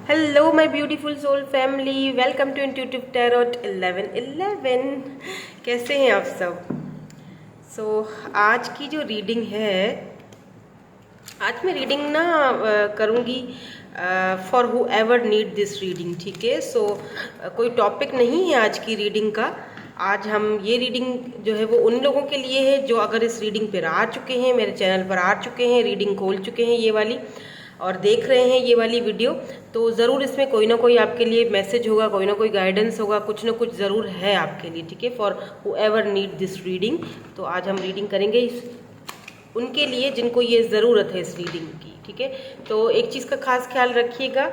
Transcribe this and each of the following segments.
Hello my beautiful soul family, welcome to intuitive tarot 1111। कैसे हैं आप सब? आज की जो रीडिंग है, आज मैं रीडिंग ना करूँगी for whoever need this reading. ठीक है, कोई टॉपिक नहीं है आज की रीडिंग का। आज हम ये रीडिंग जो है वो उन लोगों के लिए है जो अगर इस रीडिंग पर आ चुके हैं, मेरे चैनल पर आ चुके हैं, रीडिंग खोल चुके हैं ये वाली और देख रहे हैं ये वाली वीडियो, तो ज़रूर इसमें कोई ना कोई आपके लिए मैसेज होगा, कोई ना कोई गाइडेंस होगा, कुछ ना कुछ ज़रूर है आपके लिए। ठीक है, for whoever need this reading. तो आज हम रीडिंग करेंगे उनके लिए जिनको ये ज़रूरत है इस रीडिंग की। ठीक है, तो एक चीज़ का खास ख्याल रखिएगा,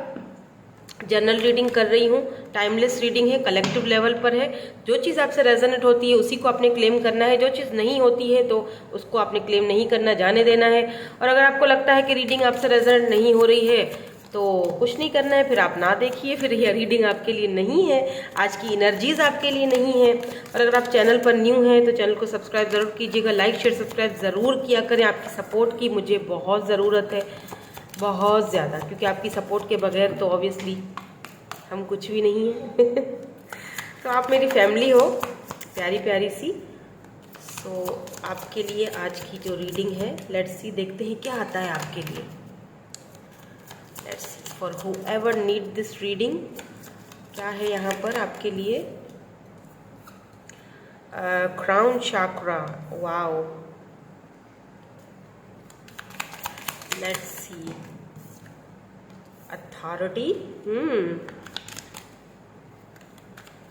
जनरल रीडिंग कर रही हूँ, टाइमलेस रीडिंग है, कलेक्टिव लेवल पर है। जो चीज़ आपसे रेजोनेट होती है उसी को आपने क्लेम करना है, जो चीज़ नहीं होती है तो उसको आपने क्लेम नहीं करना, जाने देना है। और अगर आपको लगता है कि रीडिंग आपसे रेजोनेट नहीं हो रही है तो कुछ नहीं करना है, फिर आप ना देखिए, फिर यह रीडिंग आपके लिए नहीं है, आज की एनर्जीज आपके लिए नहीं है। और अगर आप चैनल पर न्यू हैं तो चैनल को सब्सक्राइब ज़रूर कीजिएगा, लाइक शेयर सब्सक्राइब ज़रूर किया करें। आपकी सपोर्ट की मुझे बहुत ज़रूरत है, बहुत ज़्यादा, क्योंकि आपकी सपोर्ट के बगैर तो ऑब्वियसली हम कुछ भी नहीं है। तो आप मेरी फैमिली हो, प्यारी प्यारी सी। आपके लिए आज की जो रीडिंग है, लेट्स सी, देखते हैं क्या आता है आपके लिए। Let's see for whoever need this reading, क्या है यहाँ पर आपके लिए। Crown chakra, wow. Let's see, authority.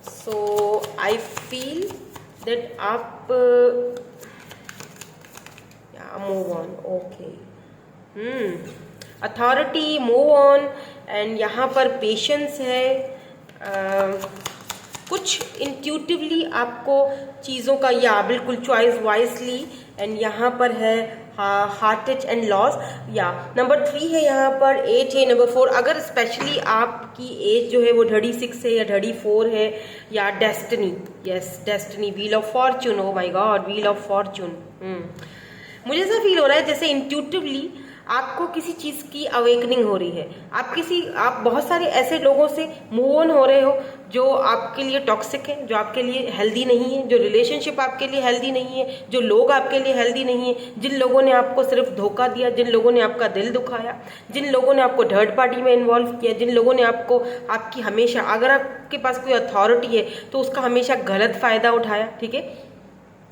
So I feel that आप move on, okay. Authority, move on, and यहाँ पर पेशेंस है। कुछ इंट्यूटिवली आपको चीज़ों का, या बिल्कुल चॉइस वाइजली, एंड यहाँ पर है हार्ट टच एंड लॉस। या नंबर 3 है, यहाँ पर 8 है, नंबर 4। अगर स्पेशली आपकी एज जो है वो 36 है या 34 है, या destiny, yes destiny, wheel of Fortune, oh my God, wheel of Fortune. मुझे ऐसा फील हो रहा है जैसे इंट्यूटिवली आपको किसी चीज़ की अवेकनिंग हो रही है। आप बहुत सारे ऐसे लोगों से मूव ऑन हो रहे हो जो आपके लिए टॉक्सिक है, जो आपके लिए हेल्दी नहीं है, जो रिलेशनशिप आपके लिए हेल्दी नहीं है, जो लोग आपके लिए हेल्दी नहीं है, जिन लोगों ने आपको सिर्फ धोखा दिया, जिन लोगों ने आपका दिल दुखाया, जिन लोगों ने आपको थर्ड पार्टी में इन्वॉल्व किया, जिन लोगों ने आपको आपकी हमेशा, अगर आपके पास कोई अथॉरिटी है तो उसका हमेशा गलत फ़ायदा उठाया। ठीक है,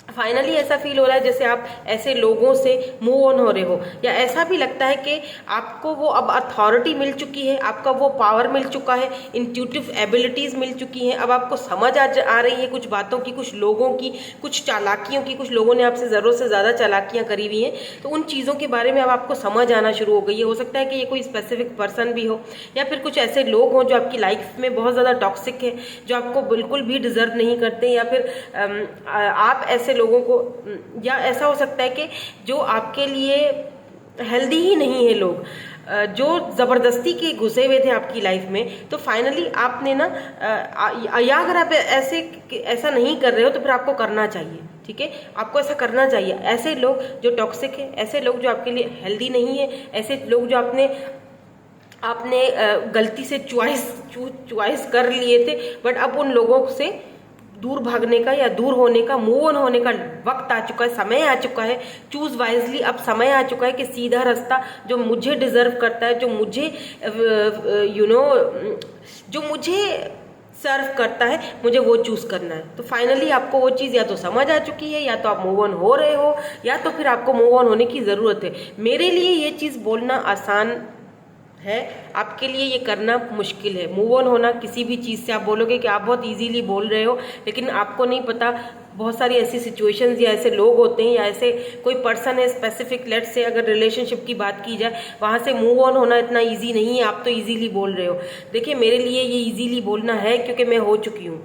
फाइनली ऐसा फील हो रहा है जैसे आप ऐसे लोगों से मूव ऑन हो रहे हो, या ऐसा भी लगता है कि आपको वो अब अथॉरिटी मिल चुकी है, आपका वो पावर मिल चुका है, इंट्यूटिव एबिलिटीज़ मिल चुकी हैं। अब आपको समझ आ रही है कुछ बातों की, कुछ लोगों की, कुछ चालाकियों की। कुछ लोगों ने आपसे ज़रूरत से ज़्यादा चालाकियाँ करी हुई हैं, तो उन चीज़ों के बारे में अब आपको समझ आना शुरू हो गई है। हो सकता है कि ये कोई स्पेसिफिक पर्सन भी हो, या फिर कुछ ऐसे लोग हों जो आपकी लाइफ में बहुत ज़्यादा टॉक्सिक है, जो आपको बिल्कुल भी डिजर्व नहीं करते, या फिर आप ऐसे लोगों को, या ऐसा हो सकता है कि जो आपके लिए हेल्दी ही नहीं है लोग, जो ज़बरदस्ती के घुसे हुए थे आपकी लाइफ में। तो फाइनली आपने ना, या अगर आप ऐसा नहीं कर रहे हो तो फिर आपको करना चाहिए। ठीक है, आपको ऐसा करना चाहिए। ऐसे लोग जो टॉक्सिक है, ऐसे लोग जो आपके लिए हेल्दी नहीं है, ऐसे लोग जो आपने गलती से चॉइस कर लिए थे, बट अब उन लोगों से दूर भागने का या दूर होने का, मूव ऑन होने का वक्त आ चुका है, समय आ चुका है। चूज वाइजली, अब समय आ चुका है कि सीधा रास्ता जो मुझे डिजर्व करता है, जो मुझे जो मुझे सर्व करता है, मुझे वो चूज करना है। तो फाइनली आपको वो चीज़ या तो समझ आ चुकी है, या तो आप मूव ऑन हो रहे हो, या तो फिर आपको मूव ऑन होने की ज़रूरत है। मेरे लिए ये चीज़ बोलना आसान है, आपके लिए ये करना मुश्किल है। मूव ऑन होना किसी भी चीज़ से, आप बोलोगे कि आप बहुत इजीली बोल रहे हो, लेकिन आपको नहीं पता बहुत सारी ऐसी सिचुएशंस या ऐसे लोग होते हैं, या ऐसे कोई पर्सन है स्पेसिफिक, लेट से अगर रिलेशनशिप की बात की जाए, वहाँ से मूव ऑन होना इतना ईजी नहीं है। आप तो ईजीली बोल रहे हो। देखिए, मेरे लिए ये ईजीली बोलना है क्योंकि मैं हो चुकी हूँ।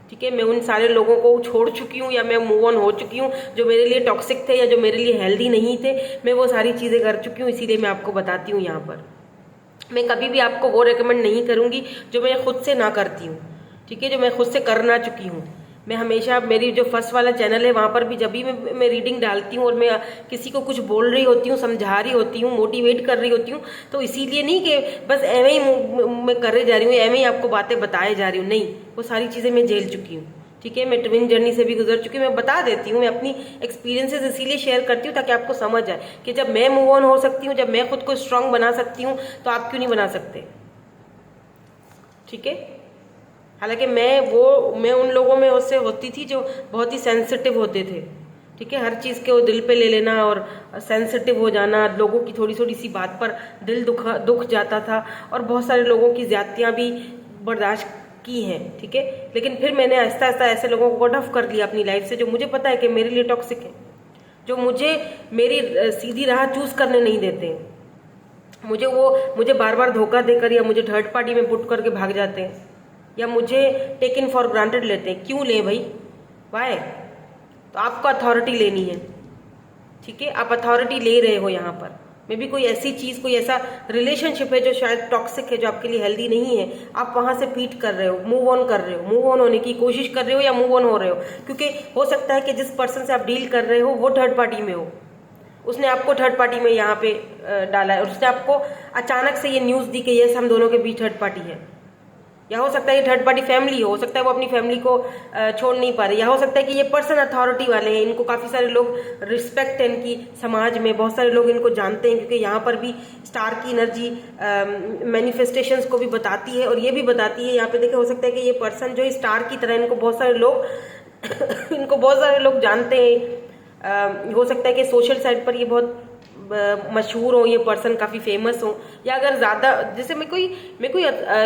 ठीक है, मैं उन सारे लोगों को छोड़ चुकी हूँ, या मैं मूव ऑन हो चुकी हूँ जो मेरे लिए टॉक्सिक थे या जो मेरे लिए हेल्दी नहीं थे। मैं वो सारी चीज़ें कर चुकी हूँ, इसीलिए मैं आपको बताती हूँ यहाँ पर। मैं कभी भी आपको वो रेकमेंड नहीं करूँगी जो मैं खुद से ना करती हूँ। ठीक है, जो मैं खुद से कर ना चुकी हूँ। मैं हमेशा, मेरी जो फर्स्ट वाला चैनल है वहाँ पर भी जब भी मैं रीडिंग डालती हूँ और मैं किसी को कुछ बोल रही होती हूँ, समझा रही होती हूँ, मोटिवेट कर रही होती हूँ, तो इसीलिए नहीं कि बस एवं ही मैं कर जा रही हूँ, एवं ही आपको बातें बताए जा रही हूँ, नहीं, वो सारी चीज़ें मैं झेल चुकी हूँ। ठीक है, मैं ट्विन जर्नी से भी गुजर चुकी हूँ, मैं बता देती हूँ, मैं अपनी एक्सपीरियंसेस इसीलिए शेयर करती हूँ ताकि आपको समझ आए कि जब मैं मूव ऑन हो सकती हूँ, जब मैं खुद को स्ट्रांग बना सकती हूँ, तो आप क्यों नहीं बना सकते। ठीक है, हालांकि मैं उन लोगों में उससे होती थी जो बहुत ही सेंसिटिव होते थे। ठीक है, हर चीज़ के वो दिल पे ले लेना और सेंसिटिव हो जाना, लोगों की थोड़ी थोड़ी सी बात पर दिल दुख जाता था, और बहुत सारे लोगों की ज्यादतियाँ भी बर्दाश्त की हैं। ठीक है, लेकिन फिर मैंने आहिस्ता आहिस्ता ऐसे लोगों को कट ऑफ कर लिया अपनी लाइफ से जो मुझे पता है कि मेरे लिए टॉक्सिक है, जो मुझे मेरी सीधी राह चूज करने नहीं देते हैं, मुझे बार बार धोखा देकर या मुझे थर्ड पार्टी में पुट करके भाग जाते हैं, या मुझे टेकन फॉर ग्रांटेड लेते हैं। क्यों लें भाई, वाई? तो आपको अथॉरिटी लेनी है। ठीक है, आप अथॉरिटी ले रहे हो यहाँ पर, मे भी कोई ऐसी चीज़, कोई ऐसा रिलेशनशिप है जो शायद टॉक्सिक है, जो आपके लिए हेल्दी नहीं है, आप वहाँ से पीट कर रहे हो, मूव ऑन कर रहे हो, मूव ऑन होने की कोशिश कर रहे हो या मूव ऑन हो रहे हो, क्योंकि हो सकता है कि जिस पर्सन से आप डील कर रहे हो वो थर्ड पार्टी में हो, उसने आपको थर्ड पार्टी में यहाँ पे डाला है, और उसने आपको अचानक से ये न्यूज़ दी कि यस हम दोनों के बीच थर्ड पार्टी है, या हो सकता है ये थर्ड पार्टी फैमिली हो सकता है वो अपनी फैमिली को छोड़ नहीं पा रहे, या हो सकता है कि ये पर्सन अथॉरिटी वाले हैं, इनको काफ़ी सारे लोग रिस्पेक्ट है, इनकी समाज में बहुत सारे लोग इनको जानते हैं, क्योंकि यहाँ पर भी स्टार की एनर्जी मैनिफेस्टेशंस को भी बताती है, और ये भी बताती है यहाँ पे, देखिए हो सकता है कि ये पर्सन जो है स्टार की तरह, इनको बहुत सारे लोग इनको बहुत सारे लोग जानते हैं, हो सकता है कि सोशल साइड पर ये बहुत मशहूर हो, ये पर्सन काफ़ी फेमस हो, या अगर ज़्यादा, जैसे मैं कोई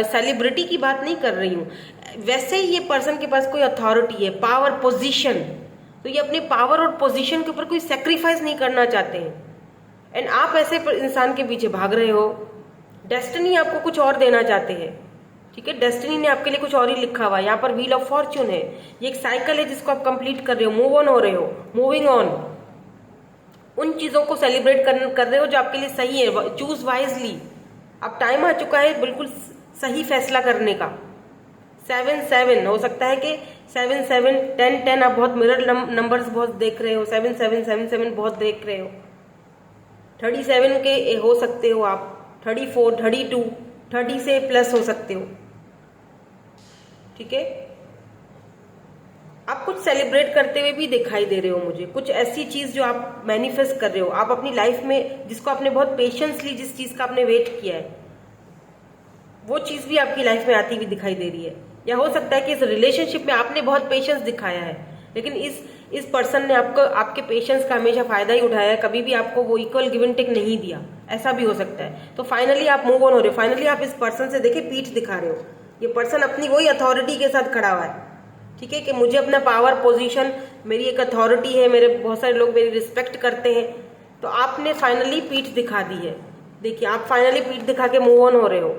सेलिब्रिटी की बात नहीं कर रही हूँ, वैसे ही ये पर्सन के पास कोई अथॉरिटी है, पावर, पोजीशन, तो ये अपने पावर और पोजीशन के ऊपर कोई सेक्रीफाइस नहीं करना चाहते हैं, एंड आप ऐसे इंसान के पीछे भाग रहे हो। डेस्टिनी आपको कुछ और देना चाहते हैं। ठीक है, डेस्टिनी ने आपके लिए कुछ और ही लिखा हुआ है, यहाँ पर व्हील ऑफ फॉर्च्यून है, ये एक साइकिल है जिसको आप कंप्लीट कर रहे हो, मूव ऑन हो रहे हो, मूविंग ऑन, उन चीज़ों को सेलिब्रेट कर रहे हो जो आपके लिए सही है। चूज वाइजली, अब टाइम आ चुका है बिल्कुल सही फैसला करने का। 7-7 हो सकता है कि 7-7, 10-10, आप बहुत मिरर नंबर्स बहुत देख रहे हो, 7-7-7-7 बहुत देख रहे हो, 37 के हो सकते हो आप, 34, 32, 30 से प्लस हो सकते हो। ठीक है, आप कुछ सेलिब्रेट करते हुए भी दिखाई दे रहे हो मुझे, कुछ ऐसी चीज जो आप मैनिफेस्ट कर रहे हो, आप अपनी लाइफ में जिसको आपने बहुत पेशेंसली, जिस चीज का आपने वेट किया है, वो चीज भी आपकी लाइफ में आती हुई दिखाई दे रही है। या हो सकता है कि इस रिलेशनशिप में आपने बहुत पेशेंस दिखाया है, लेकिन इस पर्सन ने आपके पेशेंस का हमेशा फायदा ही उठाया है, कभी भी आपको वो इक्वल गिव एंड टेक नहीं दिया, ऐसा भी हो सकता है। तो फाइनली आप मूव ऑन हो रहे हो, फाइनली आप इस पर्सन से देखिए पीठ दिखा रहे हो, ये पर्सन अपनी वही अथॉरिटी के साथ खड़ा हुआ है। ठीक है, कि मुझे अपना पावर, पोजीशन, मेरी एक अथॉरिटी है, मेरे बहुत सारे लोग मेरी रिस्पेक्ट करते हैं, तो आपने फाइनली पीठ दिखा दी है। देखिए, आप फाइनली पीठ दिखा के मूव ऑन हो रहे हो,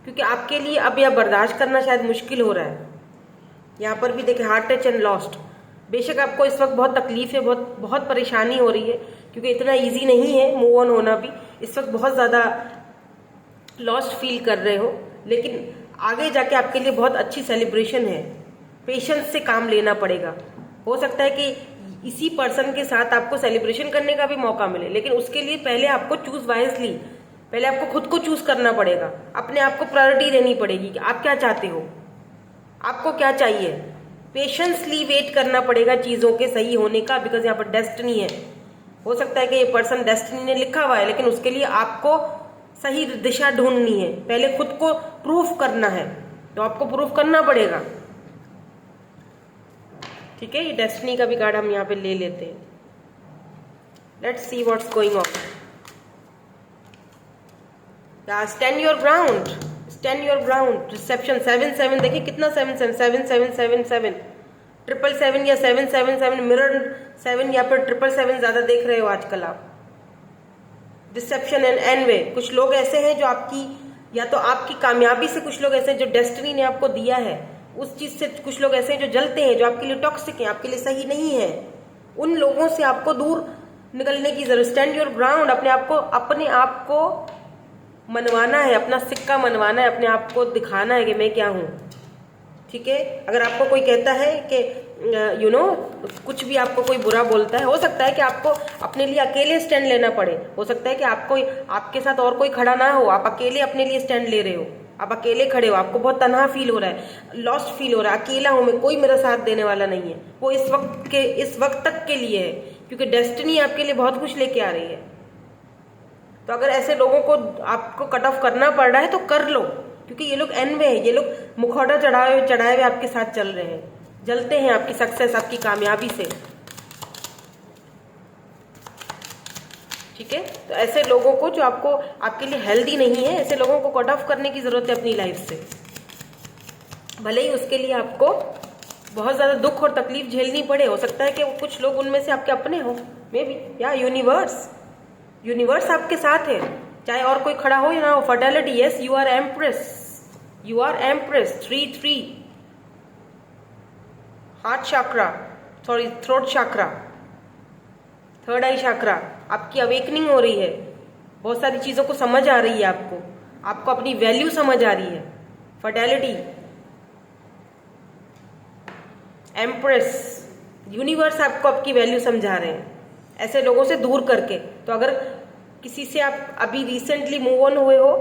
क्योंकि आपके लिए अब यह बर्दाश्त करना शायद मुश्किल हो रहा है। यहाँ पर भी देखिए हार्ट टच एंड लॉस्ट, बेशक आपको इस वक्त बहुत तकलीफ है, बहुत परेशानी हो रही है, क्योंकि इतना ईजी नहीं है मूव ऑन होना भी, इस वक्त बहुत ज़्यादा लॉस्ट फील कर रहे हो, लेकिन आगे जाके आपके लिए बहुत अच्छी सेलिब्रेशन है। पेशेंस से काम लेना पड़ेगा। हो सकता है कि इसी पर्सन के साथ आपको सेलिब्रेशन करने का भी मौका मिले, लेकिन उसके लिए पहले आपको चूज वाइजली, पहले आपको खुद को चूज करना पड़ेगा, अपने आप को प्रायोरिटी देनी पड़ेगी कि आप क्या चाहते हो, आपको क्या चाहिए। पेशेंसली वेट करना पड़ेगा चीज़ों के सही होने का, बिकॉज यहाँ पर डेस्टिनी है। हो सकता है कि ये पर्सन डेस्टिनी ने लिखा हुआ है, लेकिन उसके लिए आपको सही दिशा ढूंढनी है, पहले खुद को प्रूफ करना है, तो आपको प्रूफ करना पड़ेगा। ठीक है, ये डेस्टिनी का भी कार्ड हम यहाँ पे ले लेते हैं। Let's see what's going on. Stand your ground, stand your ground. Reception 7-7, देखिए कितना 7-7, 7-7-7-7, 7-7 या 7-7-7, मिरर 7 या फिर 7-7 ज्यादा देख रहे हो आजकल आप। डिसेप्शन एंड एनवे, कुछ लोग ऐसे हैं जो आपकी, या तो आपकी कामयाबी से, कुछ लोग ऐसे हैं जो डेस्टिनी ने आपको दिया है उस चीज से, कुछ लोग ऐसे हैं जो जलते हैं, जो आपके लिए टॉक्सिक हैं, आपके लिए सही नहीं है। उन लोगों से आपको दूर निकलने की जरूरत। स्टैंड योर ग्राउंड, अपने आप को मनवाना है, अपना सिक्का मनवाना है, अपने आप को दिखाना है कि मैं क्या हूं। ठीक है, अगर आपको कोई कहता है कि यू नो कुछ भी आपको कोई बुरा बोलता है, हो सकता है कि आपको अपने लिए अकेले स्टैंड लेना पड़े, हो सकता है कि आपको आपके साथ और कोई खड़ा ना हो, आप अकेले अपने लिए स्टैंड ले रहे हो, आप अकेले खड़े हो, आपको बहुत तनहा फील हो रहा है, लॉस्ट फील हो रहा है, अकेला हूं मैं, कोई मेरा साथ देने वाला नहीं है। वो इस वक्त तक के लिए है, क्योंकि डेस्टिनी आपके लिए बहुत कुछ लेके आ रही है। तो अगर ऐसे लोगों को आपको कट ऑफ करना पड़ रहा है तो कर लो, क्योंकि ये लोग एन में है, ये लोग मुखौटा चढ़ाए हुए आपके साथ चल रहे हैं, जलते हैं आपकी सक्सेस, आपकी कामयाबी से। ठीक है, तो ऐसे लोगों को जो आपको आपके लिए हेल्दी नहीं है, ऐसे लोगों को कट ऑफ करने की जरूरत है अपनी लाइफ से। भले ही उसके लिए आपको बहुत ज्यादा दुख और तकलीफ झेलनी पड़े, हो सकता है कि कुछ लोग उनमें से आपके अपने हो, मे बी, या यूनिवर्स आपके साथ है, चाहे और कोई खड़ा हो या ना हो। Fertility, yes, you are empress 3 heart chakra, sorry throat chakra, third eye chakra, आपकी अवेकनिंग हो रही है, बहुत सारी चीजों को समझ आ रही है, आपको अपनी वैल्यू समझ आ रही है। फर्टिलिटी, एम्प्रेस, यूनिवर्स आपको आपकी वैल्यू समझा रहे हैं ऐसे लोगों से दूर करके। तो अगर किसी से आप अभी रिसेंटली मूव ऑन हुए हो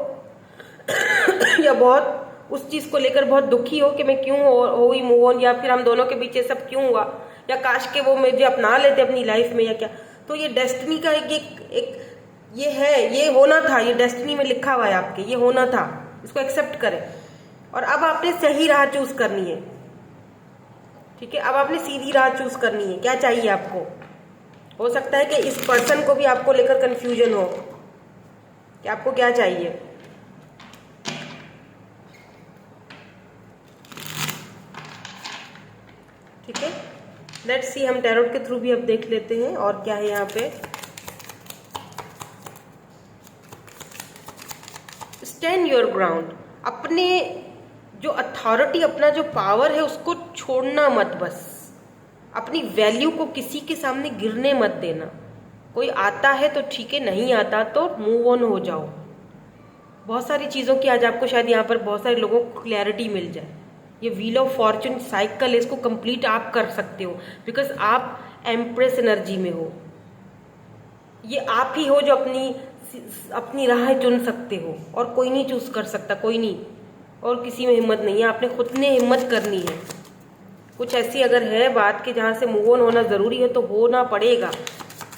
या बहुत उस चीज को लेकर बहुत दुखी हो कि मैं क्यों हुई मूव ऑन, या फिर हम दोनों के बीच ये सब क्यों हुआ, या काश के वो मुझे अपना लेते अपनी लाइफ में, या क्या, तो ये डेस्टिनी का एक ये है, ये होना था, ये डेस्टिनी में लिखा हुआ है आपके, ये होना था, इसको एक्सेप्ट करें। और अब आपने सही राह चूज करनी है। ठीक है, अब आपने सीधी राह चूज करनी है। क्या चाहिए आपको? हो सकता है कि इस पर्सन को भी आपको लेकर कंफ्यूजन हो कि आपको क्या चाहिए। ठीक है, लेट्स सी, हम टैरोट के थ्रू भी अब देख लेते हैं और क्या है यहाँ पे। स्टैंड योर ग्राउंड, अपने जो अथॉरिटी, अपना जो पावर है उसको छोड़ना मत, बस अपनी वैल्यू को किसी के सामने गिरने मत देना। कोई आता है तो ठीक है, नहीं आता तो मूव ऑन हो जाओ। बहुत सारी चीज़ों की आज आपको शायद यहाँ पर बहुत सारे लोगों को क्लैरिटी मिल जाए। ये व्हील ऑफ फॉर्चून साइकिल है, इसको कंप्लीट आप कर सकते हो, बिकॉज आप एम्प्रेस एनर्जी में हो। ये आप ही हो जो अपनी राह चुन सकते हो, और कोई नहीं चूज कर सकता, कोई नहीं, और किसी में हिम्मत नहीं है, आपने खुद ने हिम्मत करनी है। कुछ ऐसी अगर है बात कि जहाँ से मूव ऑन होना ज़रूरी है तो होना पड़ेगा,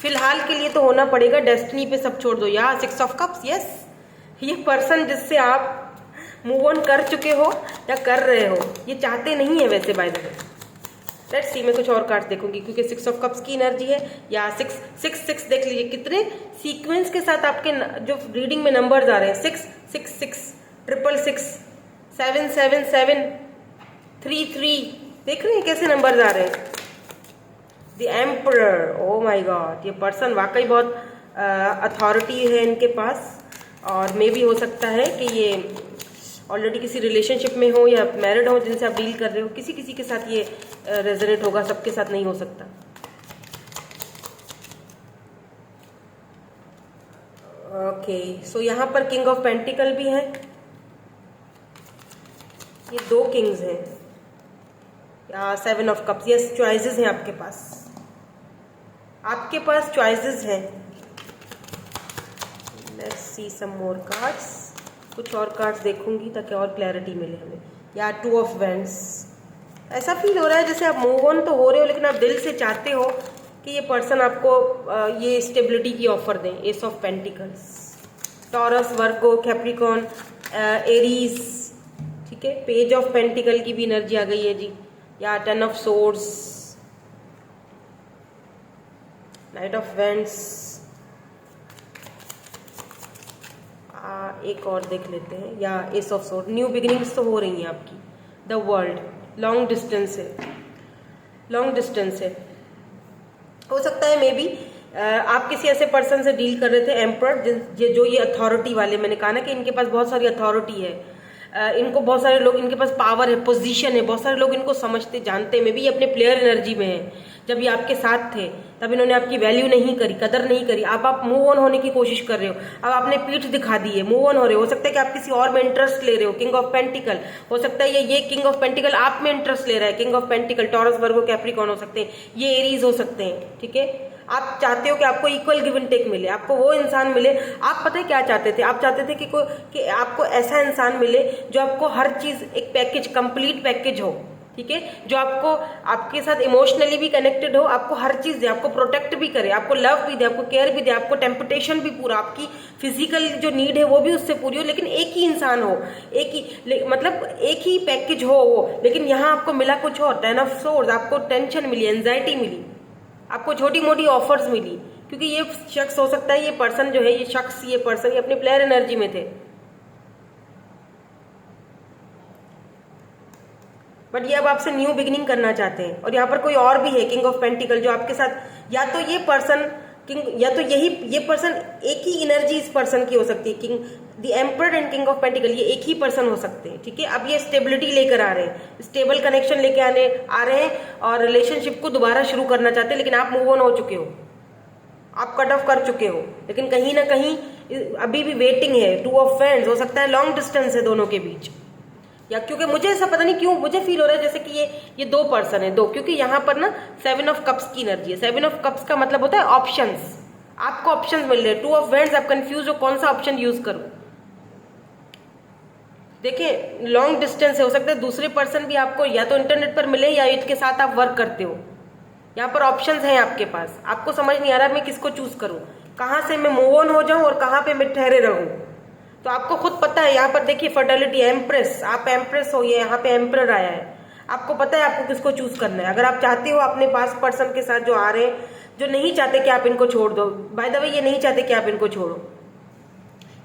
फिलहाल के लिए तो होना पड़ेगा। डेस्टिनी पे सब छोड़ दो। या 6 ऑफ कप्स, यस, ये पर्सन जिससे आप मूव ऑन कर चुके हो या कर रहे हो, ये चाहते नहीं है वैसे, by the way. Let's see, मैं कुछ और कार्ड देखूंगी क्योंकि 6 ऑफ कप्स की एनर्जी है। या 6 देख लीजिए कितने सीक्वेंस के साथ आपके जो रीडिंग में नंबर्स आ रहे हैं। 6 6 6 6 7 7 7 3 3, देख रहे हैं कैसे नंबर्स आ रहे हैं। The emperor, oh my God, ये पर्सन वाकई बहुत अथॉरिटी है इनके पास, और मे भी हो सकता है कि ये ऑलरेडी किसी रिलेशनशिप में हो या मैरिड हो जिनसे आप डील कर रहे हो। किसी किसी के साथ ये रेजोनेट होगा, सबके साथ नहीं हो सकता। ओके, सो यहाँ पर किंग ऑफ पेंटिकल भी है, ये 2 किंग्स हैं। 7 ऑफ कप्स, यस, चॉइसेस हैं आपके पास चॉइसेस हैं। Let's see some more cards, कुछ और कार्ड्स देखूंगी ताकि और क्लैरिटी मिले हमें। या 2 ऑफ वेंड्स, ऐसा फील हो रहा है जैसे आप मूव ऑन तो हो रहे हो, लेकिन आप दिल से चाहते हो कि ये पर्सन आपको ये स्टेबिलिटी की ऑफर दें। S of pentacles, Taurus, Virgo, Capricorn, Aries. ठीक है, पेज ऑफ पेंटिकल की भी एनर्जी आ गई है जी। या 10 of swords, night of vends. एक और देख लेते हैं। या S of sword, new beginnings तो हो रही हैं आपकी। द वर्ल्ड, लॉन्ग डिस्टेंस है। हो सकता है मे बी आप किसी ऐसे पर्सन से डील कर रहे थे, एम्परर, जो ये अथॉरिटी वाले, मैंने कहा ना कि इनके पास बहुत सारी अथॉरिटी है, इनको बहुत सारे लोग, इनके पास पावर है, पोजीशन है, बहुत सारे लोग इनको समझते जानते हैं। मे बी ये अपने प्लेयर एनर्जी में है, जब ये आपके साथ थे तब इन्होंने आपकी वैल्यू नहीं करी, कदर नहीं करी। अब आप मूव ऑन होने की कोशिश कर रहे हो, अब आपने पीठ दिखा दी है, मूव ऑन हो रहे हो सकता है कि आप किसी और में इंटरेस्ट ले रहे हो। किंग ऑफ पेंटिकल हो सकता है ये किंग ऑफ पेंटिकल आप में इंटरेस्ट ले रहा है। King of pentacle taurus, Virgo, Capricorn हो सकते हैं, ये एरीज हो सकते हैं। ठीक है, आप चाहते हो कि आपको इक्वल गिव एंड टेक मिले, आपको वो इंसान मिले। आप पता है क्या चाहते थे, आप चाहते थे कि आपको ऐसा इंसान मिले जो आपको हर चीज एक पैकेज, कंप्लीट पैकेज हो। ठीक है, जो आपको आपके साथ इमोशनली भी कनेक्टेड हो, आपको हर चीज दे, आपको प्रोटेक्ट भी करे, आपको लव भी दे, आपको केयर भी दे, आपको टेम्पटेशन भी पूरा, आपकी फिजिकल जो नीड है वो भी उससे पूरी हो। लेकिन एक ही इंसान हो, एक ही मतलब एक ही पैकेज हो वो। लेकिन यहाँ आपको मिला कुछ और, 10 ऑफ सोर्स, आपको टेंशन मिली, एंजाइटी मिली, आपको छोटी मोटी ऑफर्स मिली। क्योंकि ये शख्स हो सकता है, ये पर्सन जो है, ये शख्स, ये पर्सन, ये अपने प्लेयर एनर्जी में थे, बट ये अब आपसे न्यू बिगिनिंग करना चाहते हैं। और यहाँ पर कोई और भी है, किंग ऑफ पेंटिकल, जो आपके साथ, या तो ये पर्सन किंग, या तो ये पर्सन, एक ही एनर्जी इस पर्सन की हो सकती है। King, the emperor and king of pentacle, ये एक ही पर्सन हो सकते हैं। ठीक है, अब ये स्टेबिलिटी लेकर आ रहे हैं, स्टेबल कनेक्शन लेके आ रहे हैं और रिलेशनशिप को दोबारा शुरू करना चाहते हैं। लेकिन आप मूव ऑन हो चुके हो, आप कट ऑफ कर चुके हो, लेकिन कहीं ना कहीं अभी भी वेटिंग है। 2 ऑफ फ्रेंड्स हो सकता है, लॉन्ग डिस्टेंस है दोनों के बीच, या क्योंकि मुझे ऐसा पता नहीं क्यों मुझे फील हो रहा है जैसे कि ये 2 पर्सन है, 2, क्योंकि यहाँ पर ना 7 ऑफ कप्स की एनर्जी है। 7 ऑफ कप्स का मतलब होता है ऑप्शंस, आपको ऑप्शंस मिल रहे हैं। 2 ऑफ वैंड्स, आप कंफ्यूज हो कौन सा ऑप्शन यूज करूं। देखिए, लॉन्ग डिस्टेंस है, हो सकता है दूसरे पर्सन भी आपको या तो इंटरनेट पर मिले या इसके साथ आप वर्क करते हो। यहाँ पर ऑप्शंस हैं आपके पास, आपको समझ नहीं आ रहा मैं किसको चूज करूं, कहाँ से मैं मूव ऑन हो जाऊं और कहाँ पे मैं ठहरे रहूं। तो आपको खुद पता है। यहाँ पर देखिए फर्टिलिटी, एम्प्रेस, आप एम्प्रेस हो, ये यहाँ पे एम्परर आया है। आपको पता है आपको किसको चूज करना है। अगर आप चाहते हो अपने पास पर्सन के साथ जो आ रहे हैं, जो नहीं चाहते कि आप इनको छोड़ दो, बाय द वे ये नहीं चाहते कि आप इनको छोड़ो,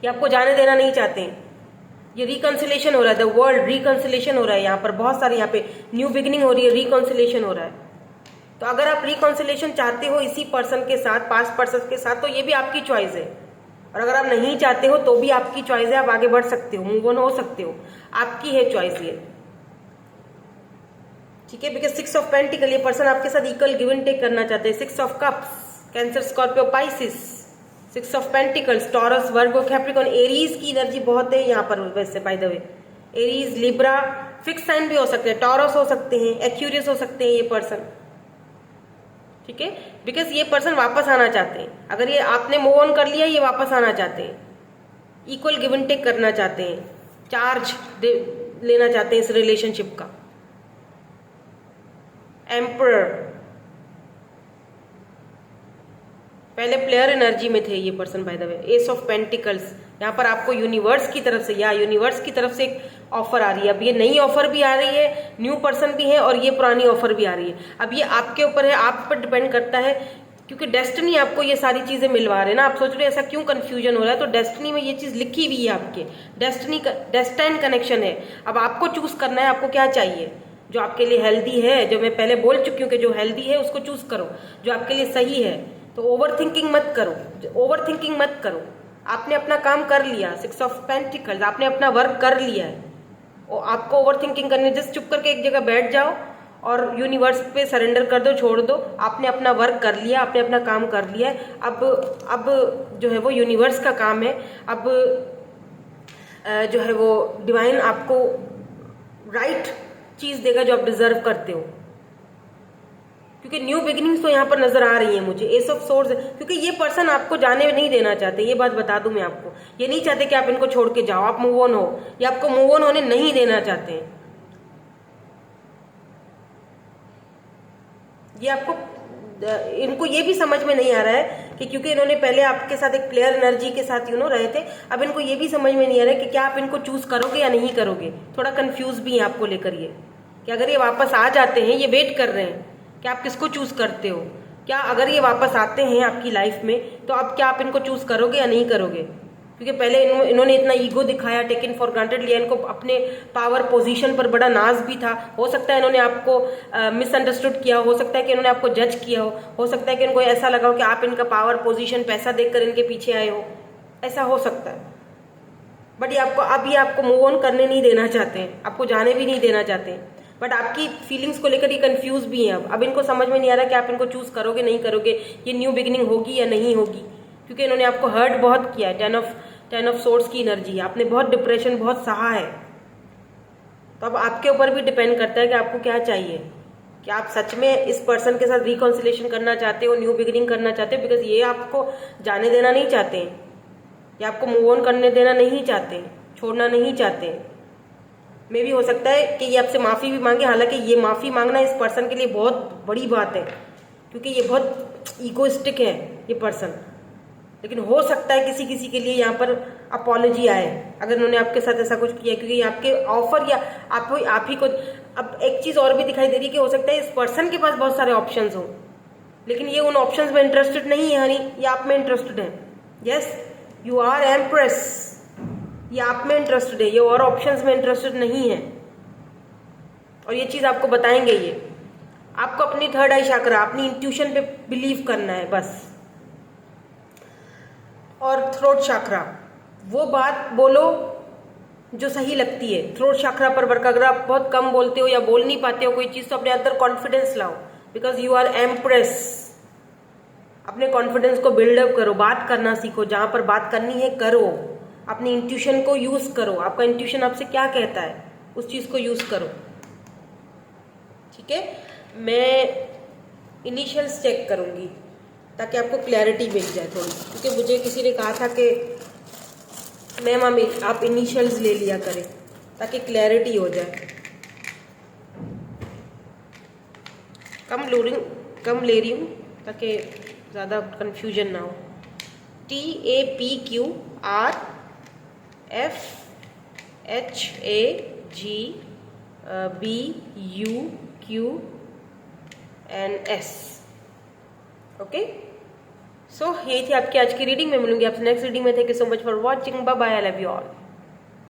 ये आपको जाने देना नहीं चाहते। ये रिकंसिलेशन हो रहा है, द वर्ल्ड रिकंसिलेशन हो रहा है। यहाँ पर बहुत सारे, यहाँ पे न्यू बिगिनिंग हो रही है, रिकंसिलेशन हो रहा है। तो अगर आप रिकंसिलेशन चाहते हो इसी पर्सन के साथ, पास्ट पर्सन के साथ, तो ये भी आपकी चॉइस है। और अगर आप नहीं चाहते हो तो भी आपकी चॉइस है, आप आगे बढ़ सकते हो, मूव ऑन हो सकते हो, आपकी है चॉइस ये। ठीक है, बिकॉज 6 ऑफ पेंटिकल, ये पर्सन आपके साथ इक्वल गिव एंड टेक करना चाहते हैं। 6 of cups, Cancer, Scorpio, Pisces. 6 of pentacles, Taurus, Virgo, Capricorn, Aries की एनर्जी बहुत है यहाँ पर वैसे, by the way. Aries, Libra, fix sign भी हो सकते हैं, टॉरस हो सकते हैं, एक्यूरियस हो सकते हैं ये पर्सन। ठीक है, बिकॉज ये पर्सन वापस आना चाहते हैं। अगर ये आपने मूव ऑन कर लिया, ये वापस आना चाहते हैं, इक्वल गिव एंड टेक करना चाहते हैं, चार्ज लेना चाहते हैं इस रिलेशनशिप का। एम्परर, पहले प्लेयर एनर्जी में थे ये person by the way. S of pentacles, यहाँ पर आपको यूनिवर्स की तरफ से, या यूनिवर्स की तरफ से एक ऑफर आ रही है। अब ये नई ऑफर भी आ रही है, न्यू पर्सन भी है, और ये पुरानी ऑफर भी आ रही है। अब ये आपके ऊपर है, आप पर डिपेंड करता है, क्योंकि डेस्टिनी आपको ये सारी चीजें मिलवा रहे हैं ना। आप सोच रहे हैं ऐसा क्यों कंफ्यूजन हो रहा है, तो डेस्टिनी में ये चीज लिखी हुई है आपके, डेस्टिनी का डेस्टाइन कनेक्शन है। अब आपको चूज करना है, आपको क्या चाहिए, जो आपके लिए हेल्दी है, जो मैं पहले बोल चुकी हूँ कि जो हेल्दी है उसको चूज करो, जो आपके लिए सही है। तो ओवर थिंकिंग मत करो, ओवर थिंकिंग मत करो। आपने अपना काम कर लिया, 6 ऑफ पेंटिकल्स, आपने अपना वर्क कर लिया है, और आपको ओवर थिंकिंग करनी, जस्ट चुप करके एक जगह बैठ जाओ और यूनिवर्स पे सरेंडर कर दो, छोड़ दो। आपने अपना वर्क कर लिया, आपने अपना काम कर लिया है। अब जो है वो यूनिवर्स का काम है। अब जो है वो डिवाइन आपको राइट चीज देगा जो आप डिजर्व करते हो, क्योंकि न्यू बिगिनिंग्स तो यहाँ पर नजर आ रही है मुझे। एस ऑफ सोर्स, क्योंकि ये पर्सन आपको जाने नहीं देना चाहते, ये बात बता दूं मैं आपको। ये नहीं चाहते कि आप इनको छोड़ के जाओ, आप मूव ऑन हो, ये आपको मूव ऑन होने नहीं देना चाहते हैं। ये आपको, इनको ये भी समझ में नहीं आ रहा है कि क्योंकि इन्होंने पहले आपके साथ एक प्लेयर एनर्जी के साथ रहे थे, अब इनको ये भी समझ में नहीं आ रहा है कि क्या आप इनको चूज करोगे या नहीं करोगे। थोड़ा कंफ्यूज भी है आपको लेकर ये, कि अगर ये वापस आ जाते हैं, ये वेट कर रहे हैं कि आप किसको चूज करते हो। क्या अगर ये वापस आते हैं आपकी लाइफ में, तो अब क्या आप इनको चूज करोगे या नहीं करोगे। क्योंकि पहले इन्होंने इतना ईगो दिखाया, टेकन फॉर ग्रांटेड लिया, इनको अपने पावर पोजीशन पर बड़ा नाज भी था। हो सकता है इन्होंने आपको मिसअंडरस्टूड किया, हो सकता है कि इन्होंने आपको जज किया हो सकता है कि इनको ऐसा लगा हो कि आप इनका पावर पोजीशन, पैसा देखकर इनके पीछे आए हो, ऐसा हो सकता है। बट ये आपको मूव ऑन करने नहीं देना चाहते हैं, आपको जाने भी नहीं देना चाहते हैं। बट आपकी फीलिंग्स को लेकर ये कंफ्यूज भी हैं। अब इनको समझ में नहीं आ रहा कि आप इनको चूज करोगे नहीं करोगे, ये न्यू बिगिनिंग होगी या नहीं होगी, क्योंकि इन्होंने आपको हर्ट बहुत किया है। टेन ऑफ सोर्ड्स की एनर्जी है, आपने बहुत डिप्रेशन बहुत सहा है। तो अब आपके ऊपर भी डिपेंड करता है कि आपको क्या चाहिए, कि आप सच में इस पर्सन के साथ रिकॉन्सिलेशन करना चाहते हो, न्यू बिगिनिंग करना चाहते हो, बिकॉज ये आपको जाने देना नहीं चाहते, ये आपको मूव ऑन करने देना नहीं चाहते, छोड़ना नहीं चाहते। मे भी हो सकता है कि ये आपसे माफ़ी भी मांगे, हालांकि ये माफ़ी मांगना इस पर्सन के लिए बहुत बड़ी बात है, क्योंकि ये बहुत ईगोइस्टिक है ये पर्सन। लेकिन हो सकता है किसी किसी के लिए यहाँ पर अपॉलॉजी आए अगर उन्होंने आपके साथ ऐसा कुछ किया, क्योंकि आपके ऑफर या आप ही को। अब एक चीज़ और भी दिखाई दे रही है कि हो सकता है इस पर्सन के पास बहुत सारे ऑप्शंस हो, लेकिन ये उन ऑप्शंस में इंटरेस्टेड नहीं है, हनी ये आप में इंटरेस्टेड है। यस, यू आर एम्प्रेस, ये आप में इंटरेस्टेड है, ये और ऑप्शंस में इंटरेस्टेड नहीं है। और ये चीज़ आपको बताएंगे ये। आपको अपनी थर्ड आई चक्रा, अपनी इंट्यूशन पे बिलीव करना है बस। और थ्रोट चक्रा, वो बात बोलो जो सही लगती है। थ्रोट चक्रा पर वर्क, अगर आप बहुत कम बोलते हो या बोल नहीं पाते हो कोई चीज़, तो अपने अंदर कॉन्फिडेंस लाओ, बिकॉज यू आर एम्प्रेस। अपने कॉन्फिडेंस को बिल्डअप करो, बात करना सीखो, जहां पर बात करनी है करो, अपनी इंट्यूशन को यूज करो। आपका इंट्यूशन आपसे क्या कहता है उस चीज को यूज करो, ठीक है। मैं इनिशियल्स चेक करूंगी ताकि आपको क्लैरिटी मिल जाए थोड़ी, क्योंकि मुझे किसी ने कहा था कि मैम आप इनिशियल्स ले लिया करें ताकि क्लैरिटी हो जाए। कम ले रही हूँ ताकि ज़्यादा कंफ्यूजन ना हो। TAPQRFHAGBUQNS। ओके, सो यही थी आपकी आज की रीडिंग में। मिलूंगी आपसे नेक्स्ट रीडिंग में। Thank you so much for watching. Bye bye, I love you all.